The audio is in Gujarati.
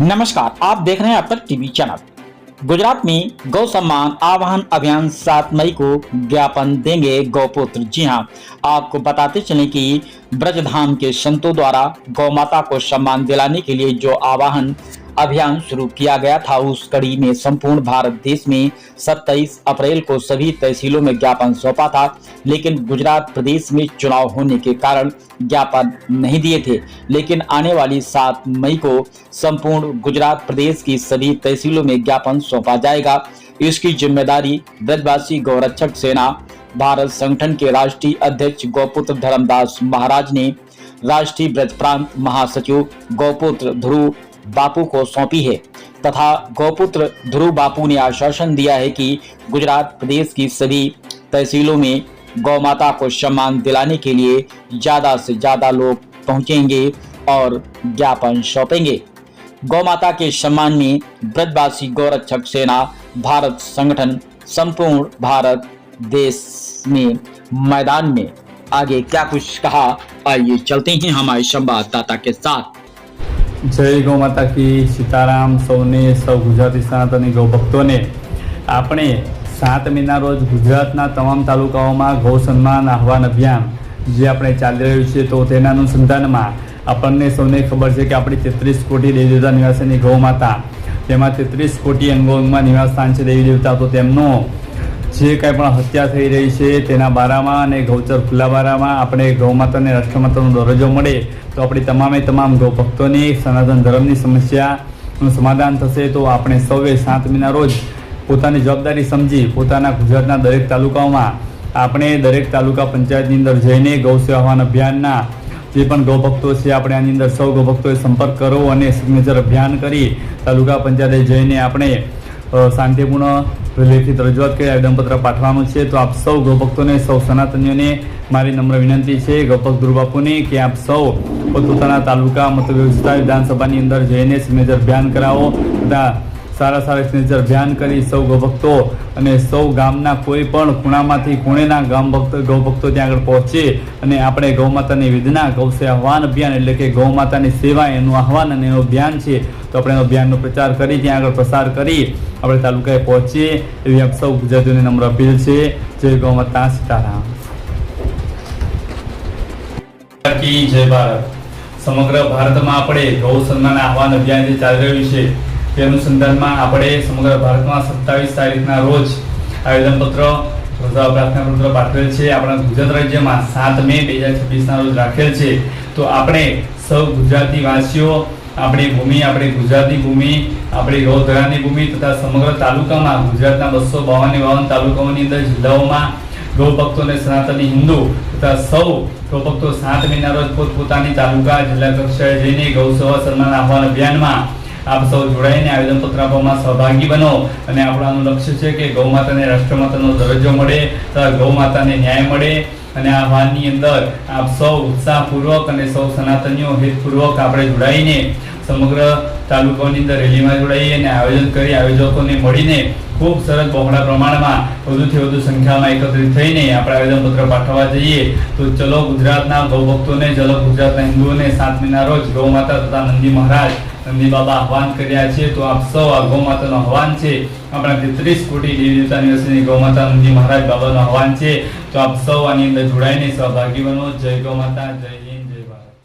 नमस्कार, आप देख रहे हैं अब तक टीवी चैनल। गुजरात में गौ सम्मान आह्वान अभियान 7 मई को ज्ञापन देंगे गौपुत्र। जी हां, आपको बताते चलें कि ब्रजधाम के संतों द्वारा गौ माता को सम्मान दिलाने के लिए जो आह्वान अभियान शुरू किया गया था, उस कड़ी में संपूर्ण भारत देश में 27 अप्रैल को सभी तहसीलों में ज्ञापन सौंपा था, लेकिन गुजरात प्रदेश में चुनाव होने के कारण ज्ञापन नहीं दिए थे। लेकिन आने वाली 7 मई को संपूर्ण गुजरात प्रदेश की सभी तहसीलों में ज्ञापन सौंपा जाएगा। इसकी जिम्मेदारी ब्रजवासी गौरक्षक सेना भारत संगठन के राष्ट्रीय अध्यक्ष गौपुत्र धर्मदास महाराज ने राष्ट्रीय ब्रज प्रांत महासचिव गौपुत्र ध्रुव बापू को सौंपी है तथा गौपुत्र ध्रुव बापू ने आश्वासन दिया है कि गुजरात प्रदेश की सभी तहसीलों में गौ माता को सम्मान दिलाने के लिए ज्यादा से ज्यादा लोग पहुंचेंगे और ज्ञापन सौंपेंगे। गौ माता के सम्मान में ब्रजवासी गौरक्षक सेना भारत संगठन संपूर्ण भारत देश में मैदान में आगे क्या कुछ कहा, आइए चलते हैं हमारे संवाददाता के साथ। जय गौ माता की सीताराम। सौने सौ गुजराती सनातनी गौ भक्तों ने આપણે 7 મેના રોજ ગુજરાતના તમામ તાલુકાઓમાં ગૌ સન્માન આહવાન અભિયાન જે આપણે ચાલી રહ્યું છે, તો તેના અનુસંધાનમાં આપણને સૌને ખબર છે કે આપણી 33 કોટી દેવી દેવતા નિવાસીની ગૌ માતા, તેમાં 33 કોટી અંગોમાં નિવાસ સ્થાન છે દેવી દેવતા, તો તેમનો જે કાંઈ પણ હત્યા થઈ રહી છે તેના બારામાં અને ગૌચર ખુલ્લા બારામાં આપણે ગૌ માતાને રાષ્ટ્રમાતાનો દરજ્જો મળે તો આપણી તમામ ગૌ ભક્તોની સનાતન ધર્મની સમસ્યાનું સમાધાન થશે। તો આપણે સૌએ 7 મેના રોજ પોતાની જવાબદારી સમજી પોતાના ગુજરાતના દરેક તાલુકાઓમાં આપણે દરેક તાલુકા પંચાયતની અંદર જઈને ગૌ સેવા આહવાન અભિયાનના જે પણ ગૌ ભક્તો છે આપણે આની અંદર સૌ ગૌ ભક્તોએ સંપર્ક કરો અને સિગ્નેચર અભિયાન કરી તાલુકા પંચાયતે જઈને આપણે શાંતિપૂર્ણ લેખિત રજૂઆત કરી આવેદનપત્ર પાઠવવાનું છે। તો આપ સૌ ગૌ ભક્તોને, સૌ સનાતનીઓને મારી નમ્ર વિનંતી છે ગૌપક ધ્રુવ બાપુની કે આપ સૌ પોતપોતાના તાલુકા મતલબ વિસ્તાર વિધાનસભાની અંદર જઈને સિગ્નેચર અભિયાન કરાવો તથા સારા સિગ્નેચર અભિયાન કરી સૌ ગૌભક્તો અને સૌ ગામના કોઈ પણ ખૂણામાંથી ખૂણેના ગૌ ભક્તો ત્યાં આગળ પહોંચે અને આપણે ગૌ માતાની વિધના ગૌ સેવા આહવાન અભિયાન એટલે કે ગૌ માતાની સેવા એનું આહવાન અને એનું અભિયાન છે, તો આપણે અભિયાનનો પ્રચાર કરી ત્યાં આગળ પ્રસાર કરી આપણે તાલુકાએ પહોંચીએ એવી આપ સૌ ગુજરાતીઓને નમ્ર અપીલ છે। જય ગૌ માતા, સીતારામ કી જય ભારત। સમગ્ર ભારતમાં આપણે ગૌ સન્માન આહવાન અભિયાન જે ચાલી રહ્યું છે તે અનુસંધાનમાં આપણે સમગ્ર ભારતમાં 27 તારીખના રોજ આવેદનપત્ર પ્રાર્થના પત્ર પાઠવેલ છે। આપણા ગુજરાત રાજ્યમાં 7 મે 2026ના રોજ રાખેલ છે। તો આપણે સૌ ગુજરાતી વાસીઓ આપણી ભૂમિ, આપણી ગુજરાતી ભૂમિ, આપણી ગૌધરાની ભૂમિ તથા સમગ્ર તાલુકામાં ગુજરાતના 252 તાલુકાઓની અંદર જિલ્લાઓમાં ગૌ ભક્તો અને સનાતની હિન્દુ તથા સૌ ગૌ ભક્તો 7 મેના રોજ પોતપોતાની તાલુકા જિલ્લા કક્ષાએ જઈને ગૌ સેવા સન્માન આહવાન અભિયાનમાં આપ સૌ જોડાઈને આવેદનપત્ર આપવામાં સહભાગી બનો અને આપણું લક્ષ્ય છે કે ગૌ માતાને રાષ્ટ્રમાતાનો દરજ્જો મળે તથા ગૌ માતાને ન્યાય મળે અને આ આહવાનની અંદર આપ સૌ ઉત્સાહપૂર્વક અને સૌ સનાતનીઓ હિતપૂર્વક આપણે જોડાઈને સમગ્ર તાલુકાઓની અંદર રેલીમાં જોડાઈ અને આયોજન કરી આયોજકોને મળીને ખૂબ સરસ બહોળા પ્રમાણમાં વધુથી વધુ સંખ્યામાં એકત્રિત થઈને આપણે આવેદનપત્ર પાઠવવા જઈએ। તો ચલો ગુજરાતના ગૌ ભક્તોને, ચલો ગુજરાતના હિન્દુઓને 7 મેના રોજ ગૌ માતા તથા નંદી મહારાજ, નંદી બાબા આહવાન કર્યા છે। તો આપ સૌ આ ગૌ માતાનું આહવાન છે, આપણા 33 કોટી દેવી દેવતા નિવાસીની ગૌ માતા નંદી મહારાજ બાબાનું આહવાન છે। તો આપ સૌ આની અંદર જોડાઈને સહભાગી બનો। જય ગૌ માતા, જય હિન્દ, જય ભારત।